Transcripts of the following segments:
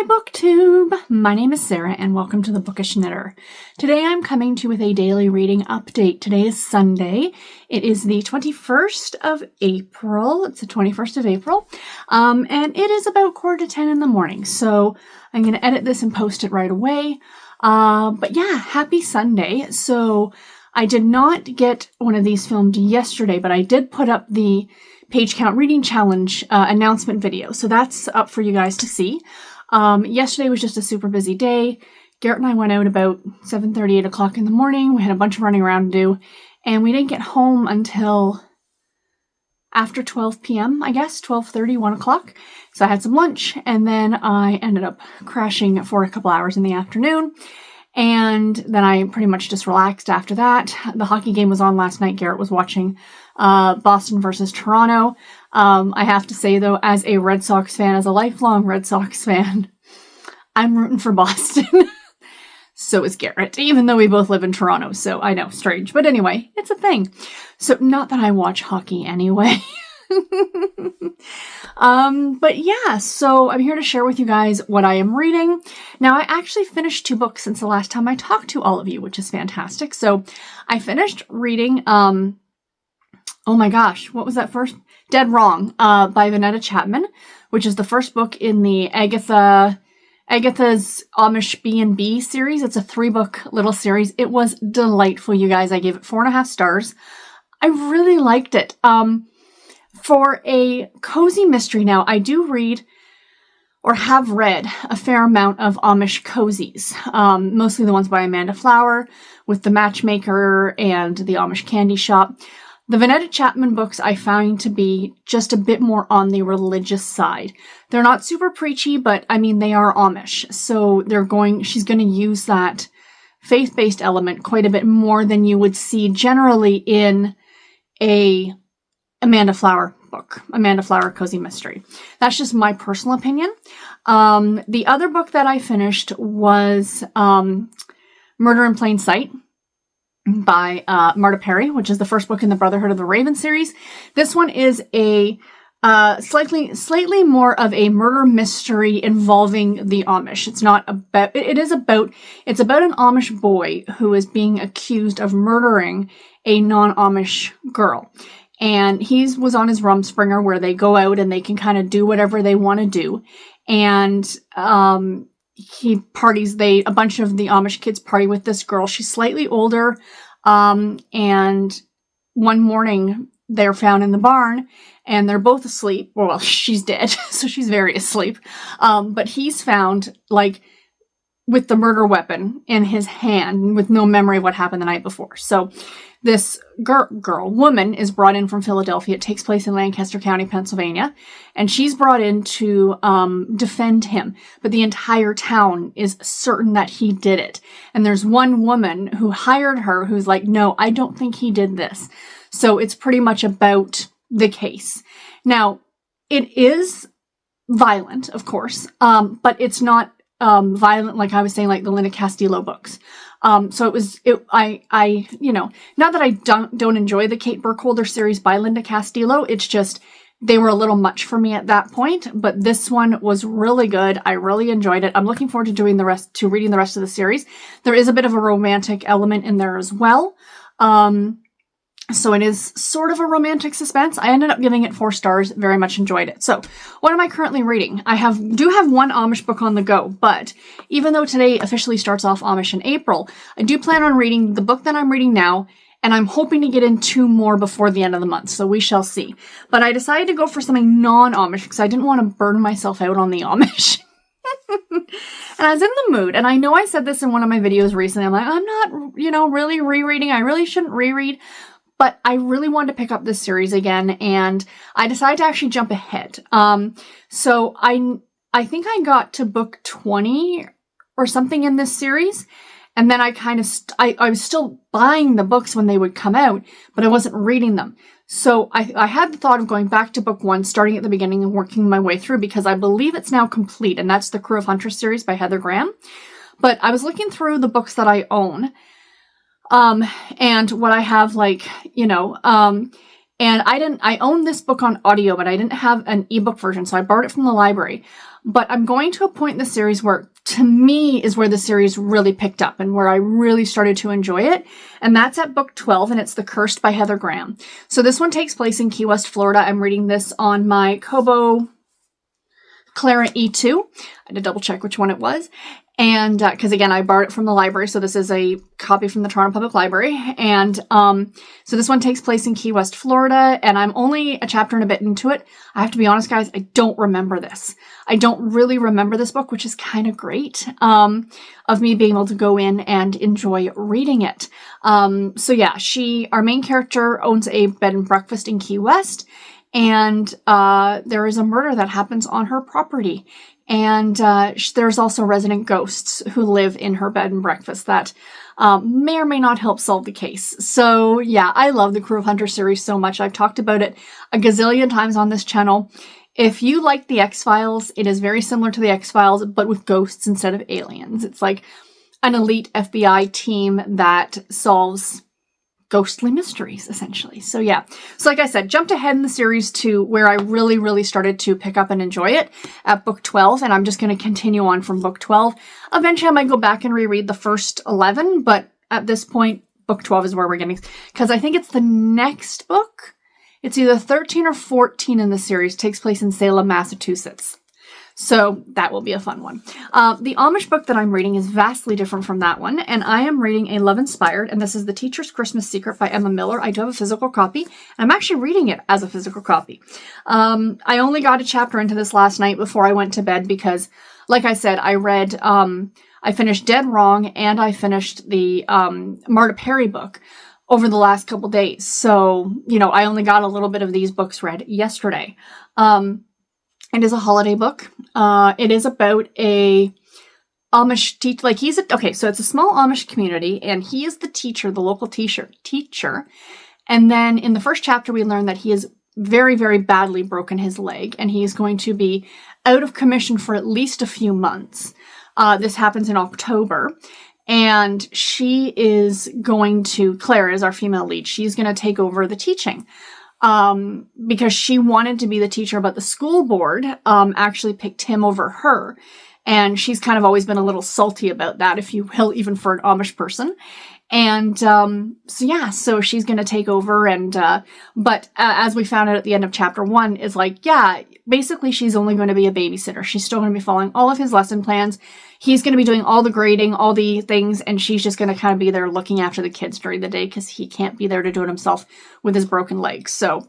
Hi BookTube! My name is Sarah and welcome to the Bookish Knitter. Today I'm coming to you with a daily reading update. Today is Sunday. It is the 21st of April. It's the 21st of April. And it is about 9:45 in the morning. So I'm going to edit this and post it right away. But yeah, happy Sunday. So I did not get one of these filmed yesterday, but I did put up the Page Count Reading Challenge announcement video. So that's up for you guys to see. Yesterday was just a super busy day. Garrett and I went out about 7:30, 8 o'clock in the morning. We had a bunch of running around to do, and we didn't get home until after 12 p.m., I guess, 12:30, 1 o'clock. So I had some lunch, and then I ended up crashing for a couple hours in the afternoon. And then I pretty much just relaxed after that. The hockey game was on last night. Garrett was watching Boston versus Toronto. I have to say, though, as a Red Sox fan, as a lifelong Red Sox fan, I'm rooting for Boston. So is Garrett, even though we both live in Toronto. So I know, strange. But anyway, it's a thing. So not that I watch hockey anyway. But yeah, so I'm here to share with you guys what I am reading. Now, I actually finished 2 books since the last time I talked to all of you, which is fantastic. So I finished reading, oh my gosh, what was that first? Dead Wrong, by Vonetta Chapman, which is the first book in the Agatha's Amish B&B series. It's a 3-book little series. It was delightful, you guys. I gave it 4.5 stars. I really liked it. For a cozy mystery now, I do read or have read a fair amount of Amish cozies, mostly the ones by Amanda Flower with The Matchmaker and The Amish Candy Shop. The Vonetta Chapman books I found to be just a bit more on the religious side. They're not super preachy, but I mean, they are Amish. So she's going to use that faith-based element quite a bit more than you would see generally in a Amanda Flower book, Amanda Flower Cozy Mystery. That's just my personal opinion. The other book that I finished was Murder in Plain Sight by Marta Perry, which is the first book in the Brotherhood of the Raven series. This one is a slightly more of a murder mystery involving the Amish. It's about an Amish boy who is being accused of murdering a non-Amish girl. And he was on his Rumspringa where they go out and they can kind of do whatever they want to do. And he parties, a bunch of the Amish kids party with this girl. She's slightly older. And one morning they're found in the barn and they're both asleep. Well, she's dead, so she's very asleep. But he's found with the murder weapon in his hand with no memory of what happened the night before. So this woman is brought in from Philadelphia. It takes place in Lancaster County, Pennsylvania. And she's brought in to defend him. But the entire town is certain that he did it. And there's one woman who hired her who's like, no, I don't think he did this. So it's pretty much about the case. Now, it is violent, of course, but it's not violent, like I was saying, like the Linda Castillo books. So not that I don't enjoy the Kate Burkholder series by Linda Castillo. It's just, they were a little much for me at that point, but this one was really good. I really enjoyed it. I'm looking forward to reading the rest of the series. There is a bit of a romantic element in there as well. So it is sort of a romantic suspense. I ended up giving it 4 stars. Very much enjoyed it. So what am I currently reading? I do have one Amish book on the go, but even though today officially starts off Amish in April, I do plan on reading the book that I'm reading now, and I'm hoping to get in 2 more before the end of the month, so we shall see. But I decided to go for something non-Amish because I didn't want to burn myself out on the Amish. And I was in the mood, and I know I said this in one of my videos recently. I'm like, I'm not, really rereading. I really shouldn't reread. But I really wanted to pick up this series again, and I decided to actually jump ahead. So I think I got to book 20 or something in this series, and then I kind of, I was still buying the books when they would come out, but I wasn't reading them. So I had the thought of going back to book 1, starting at the beginning and working my way through, because I believe it's now complete, and that's the Crew of Hunters series by Heather Graham. But I was looking through the books that I own, and what I have, And I own this book on audio, but I didn't have an ebook version, so I borrowed it from the library. But I'm going to a point in the series where, to me, is where the series really picked up and where I really started to enjoy it. And that's at book 12, and it's The Cursed by Heather Graham. So this one takes place in Key West, Florida. I'm reading this on my Kobo Clara E2. I had to double check which one it was. And because again, I borrowed it from the library, so this is a copy from the Toronto Public Library. And so this one takes place in Key West, Florida, and I'm only a chapter and a bit into it. I have to be honest, guys, I don't remember this. I don't really remember this book, which is kind of great, of me being able to go in and enjoy reading it. So yeah, our main character owns a bed and breakfast in Key West, and there is a murder that happens on her property. And there's also resident ghosts who live in her bed and breakfast that may or may not help solve the case. So yeah, I love the Cruel Hunter series so much. I've talked about it a gazillion times on this channel. If you like the X-Files, it is very similar to the X-Files, but with ghosts instead of aliens. It's like an elite FBI team that solves ghostly mysteries, essentially. So yeah. So like I said, jumped ahead in the series to where I really, really started to pick up and enjoy it at book 12, and I'm just going to continue on from book 12. Eventually I might go back and reread the first 11, but at this point, book 12 is where we're getting, because I think it's the next book. It's either 13 or 14 in the series, takes place in Salem, Massachusetts. So that will be a fun one. The Amish book that I'm reading is vastly different from that one, and I am reading A Love Inspired, and this is The Teacher's Christmas Secret by Emma Miller. I do have a physical copy, and I'm actually reading it as a physical copy. I only got a chapter into this last night before I went to bed because, like I said, I finished Dead Wrong, and I finished the Marta Perry book over the last couple days. So, I only got a little bit of these books read yesterday. It is a holiday book. It is about a Amish teacher. Okay, so it's a small Amish community, and he is the teacher, the local teacher. And then in the first chapter, we learn that he has very, very badly broken his leg, and he is going to be out of commission for at least a few months. This happens in October. And Claire is our female lead. She's going to take over the teaching. Because she wanted to be the teacher, but the school board actually picked him over her. And she's kind of always been a little salty about that, if you will, even for an Amish person. And so she's going to take over. And but as we found out at the end of chapter 1, is basically she's only going to be a babysitter. She's still going to be following all of his lesson plans. He's going to be doing all the grading, all the things, and she's just going to kind of be there looking after the kids during the day because he can't be there to do it himself with his broken leg. So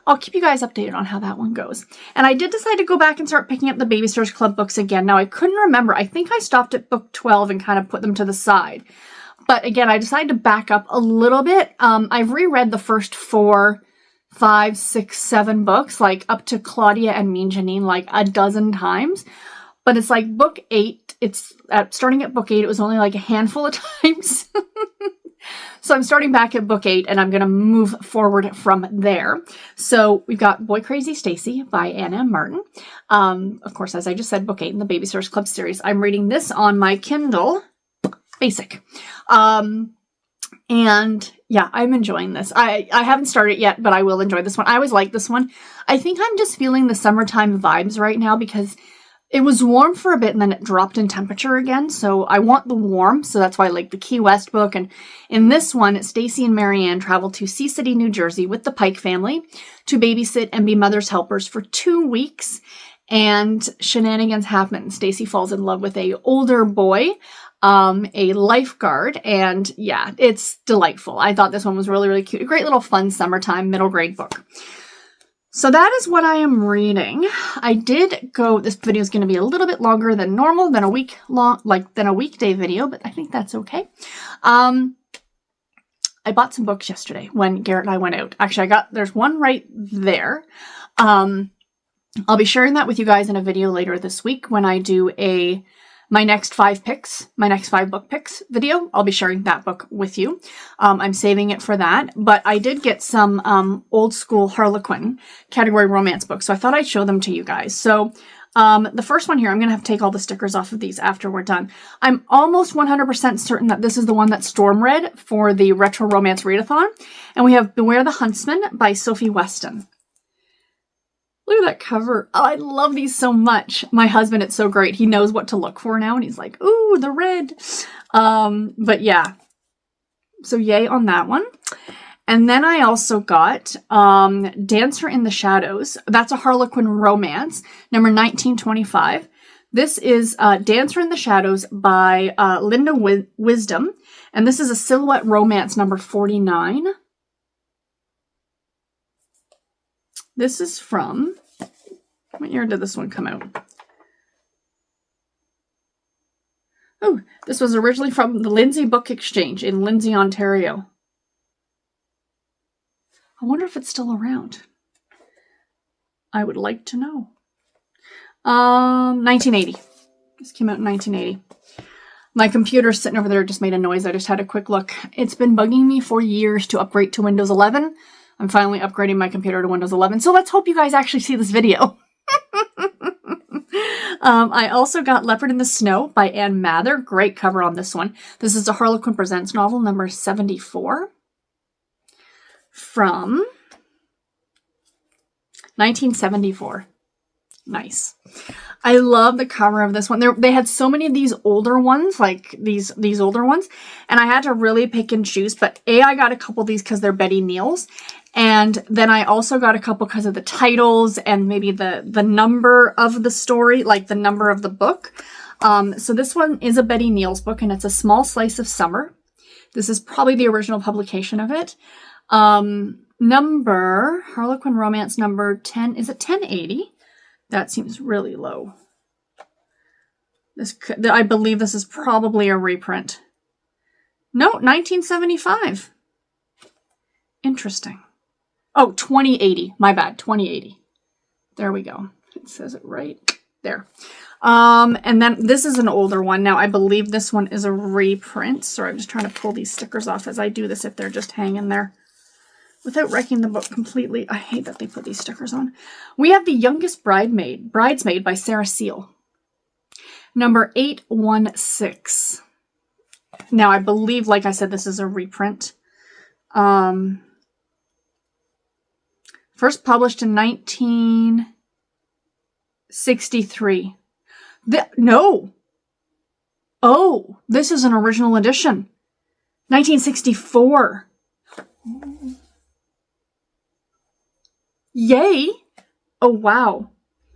I'll keep you guys updated on how that one goes. And I did decide to go back and start picking up the Babysitters Club books again. Now, I couldn't remember. I think I stopped at book 12 and kind of put them to the side. But again, I decided to back up a little bit. I've reread the first 4, 5, 6, 7 books, up to Claudia and Mean Janine, a dozen times. But it's book 8. It's starting at book 8. It was only a handful of times. So I'm starting back at book 8, and I'm going to move forward from there. So we've got Boy Crazy Stacy by Anna M. Martin. Of course, as I just said, book 8 in the Babysitters Club series. I'm reading this on my Kindle Basic. And yeah, I'm enjoying this. I haven't started yet, but I will enjoy this one. I always like this one. I think I'm just feeling the summertime vibes right now because it was warm for a bit and then it dropped in temperature again. So I want the warm. So that's why I like the Key West book. And in this one, Stacy and Marianne travel to Sea City, New Jersey with the Pike family to babysit and be mother's helpers for 2 weeks. And shenanigans happen. Stacy falls in love with an older boy, a lifeguard, and yeah, it's delightful. I thought this one was really, really cute. A great little fun summertime middle grade book. So that is what I am reading. This video is going to be a little bit longer than normal, than a weekday video, but I think that's okay. I bought some books yesterday when Garrett and I went out. Actually, there's one right there. I'll be sharing that with you guys in a video later this week when I do my next 5 book picks video. I'll be sharing that book with you. I'm saving it for that, but I did get some old school Harlequin category romance books, so I thought I'd show them to you guys. So The first one here, I'm going to have to take all the stickers off of these after we're done. I'm almost 100% certain that this is the one that Storm read for the Retro Romance Readathon. And we have Beware the Huntsman by Sophie Weston. Look at that cover. Oh, I love these so much. My husband, it's so great. He knows what to look for now, and he's like, ooh, the red. But yeah. So yay on that one. And then I also got Dancer in the Shadows. That's a Harlequin romance, number 1925. This is Dancer in the Shadows by Linda Wisdom. And this is a silhouette romance, number 49. This is from, what year did this one come out? Oh, this was originally from the Lindsay Book Exchange in Lindsay, Ontario. I wonder if it's still around. I would like to know. 1980. This came out in 1980. My computer's sitting over there, just made a noise. I just had a quick look. It's been bugging me for years to upgrade to Windows 11. I'm finally upgrading my computer to Windows 11. So let's hope you guys actually see this video. I also got Leopard in the Snow by Ann Mather. Great cover on this one. This is a Harlequin Presents novel, number 74. From 1974. Nice. I love the cover of this one. They had so many of these older ones, like these older ones, and I had to really pick and choose. But I got a couple of these because they're Betty Neal's, and then I also got a couple because of the titles and maybe the number of the story, like the number of the book. So this one is a Betty Neal's book, and it's A Small Slice of Summer. This is probably the original publication of it. Harlequin Romance number 10, is it 1080? That seems really low. I believe this is probably a reprint. No, 1975. Interesting. Oh, 2080. My bad, 2080. There we go. It says it right there. And then this is an older one. Now, I believe this one is a reprint. Sorry, I'm just trying to pull these stickers off as I do this if they're just hanging there. Without wrecking the book completely. I hate that they put these stickers on. We have The Youngest Bridesmaid by Sarah Seal. Number 816. Now, I believe, like I said, this is a reprint. First published in 1963. No! Oh, this is an original edition. 1964. Yay! Oh, wow.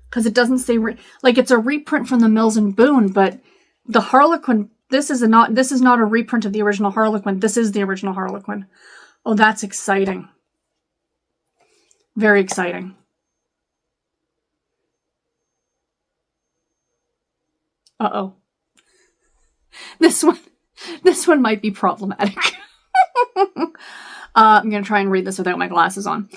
Because it doesn't say, like, it's a reprint from the Mills and Boon, but the Harlequin, this is not a reprint of the original Harlequin. This is the original Harlequin. Oh, that's exciting. Very exciting. Uh-oh. This one might be problematic. I'm going to try and read this without my glasses on.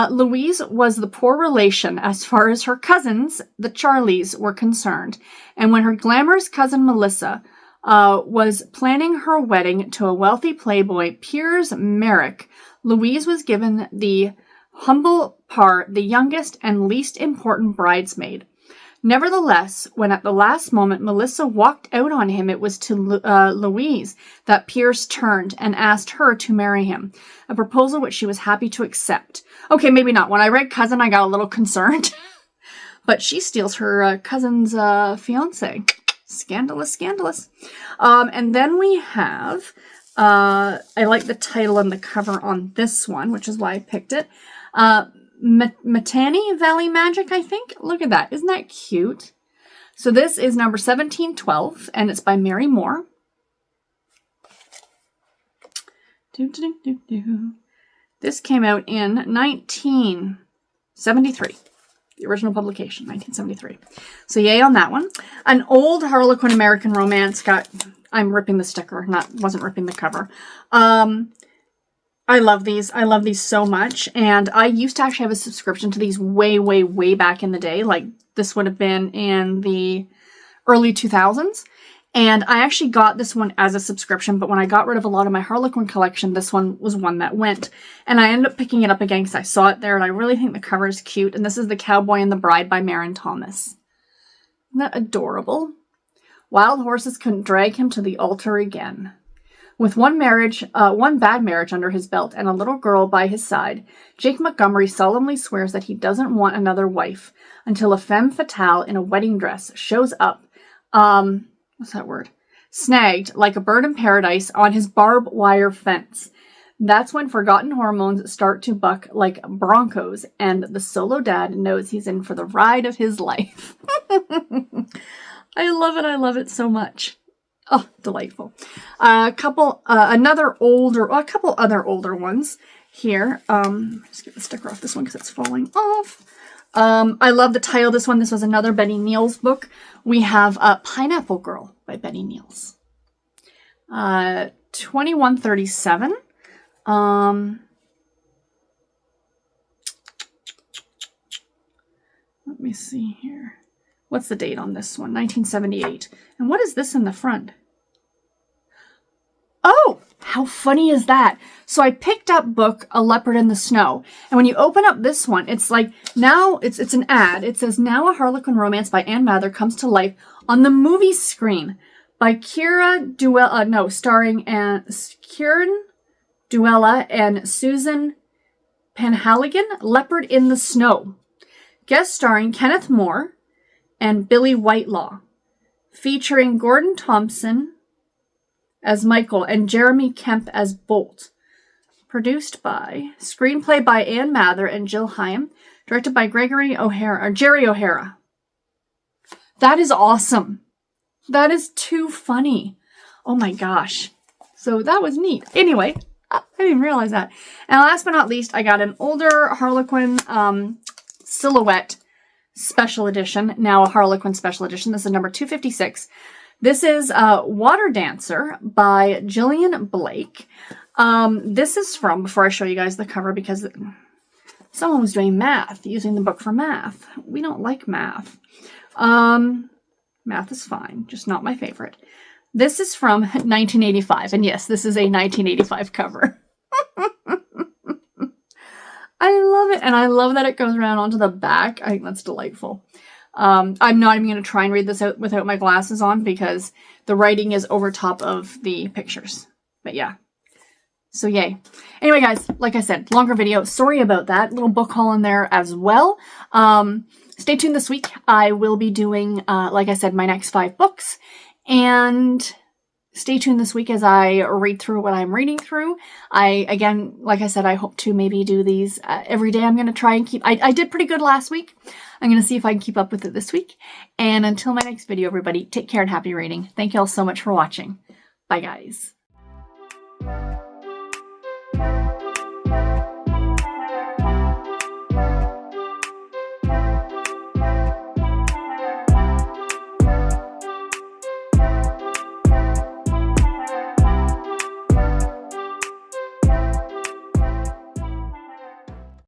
Louise was the poor relation as far as her cousins, the Charlies, were concerned. And when her glamorous cousin Melissa was planning her wedding to a wealthy playboy, Piers Merrick, Louise was given the humble part, the youngest and least important bridesmaid. Nevertheless, when at the last moment Melissa walked out on him, it was to Louise that Piers turned and asked her to marry him, a proposal which she was happy to accept. Okay, maybe not. When I read cousin, I got a little concerned. But she steals her cousin's fiancé. Scandalous, scandalous. And then we have, I like the title and the cover on this one, which is why I picked it. Matani Valley Magic, I think. Look at that. Isn't that cute? So this is number 1712, and it's by Mary Moore. This came out in 1973. The original publication, 1973. So yay on that one. An old Harlequin American Romance I'm ripping the sticker, wasn't ripping the cover. I love these. I love these so much. And I used to actually have a subscription to these way, way, way back in the day. Like this would have been in the early 2000s. And I actually got this one as a subscription. But when I got rid of a lot of my Harlequin collection, this one was one that went. And I ended up picking it up again because I saw it there. And I really think the cover is cute. And this is The Cowboy and the Bride by Maren Thomas. Isn't that adorable? Wild horses couldn't drag him to the altar again. With one bad marriage under his belt and a little girl by his side, Jake Montgomery solemnly swears that he doesn't want another wife until a femme fatale in a wedding dress shows up, what's that word? Snagged like a bird in paradise on his barbed wire fence. That's when forgotten hormones start to buck like broncos, and the solo dad knows he's in for the ride of his life. I love it so much. Oh, delightful. A couple other older ones here. Just get the sticker off this one because it's falling off. I love the title of this one. This was another Betty Neals book. We have Pineapple Girl by Betty Neals. 2137. Let me see here. What's the date on this one? 1978. And what is this in the front? Oh, how funny is that? So I picked up book A Leopard in the Snow. And when you open up this one, it's like, now it's an ad. It says, now a Harlequin romance by Ann Mather comes to life on the movie screen by starring Kieran Duella and Susan Penhaligon, Leopard in the Snow. Guest starring Kenneth Moore and Billy Whitelaw, featuring Gordon Thompson as Michael and Jeremy Kemp as Bolt. Produced by, screenplay by Ann Mather and Jill Hyam, directed by Jerry O'Hara. That is awesome. That is too funny. Oh my gosh. So that was neat. Anyway, I didn't realize that. And last but not least, I got an older Harlequin silhouette special edition. Now a Harlequin special edition. This is number 256. This is Water Dancer by Gillian Blake. This is from, before I show you guys the cover, because someone was doing math, using the book for math. We don't like math. Math is fine, just not my favorite. This is from 1985, and yes, this is a 1985 cover. I love it, and I love that it goes around onto the back. I think that's delightful. I'm not even going to try and read this out without my glasses on because the writing is over top of the pictures. But yeah. So yay. Anyway, guys, like I said, longer video. Sorry about that. Little book haul in there as well. Stay tuned this week. I will be doing, like I said, my next 5 books. And stay tuned this week as I read through what I'm reading through. Again, like I said, I hope to maybe do these every day. I'm going to try and keep... I did pretty good last week. I'm going to see if I can keep up with it this week. And until my next video, everybody, take care and happy reading. Thank you all so much for watching. Bye, guys.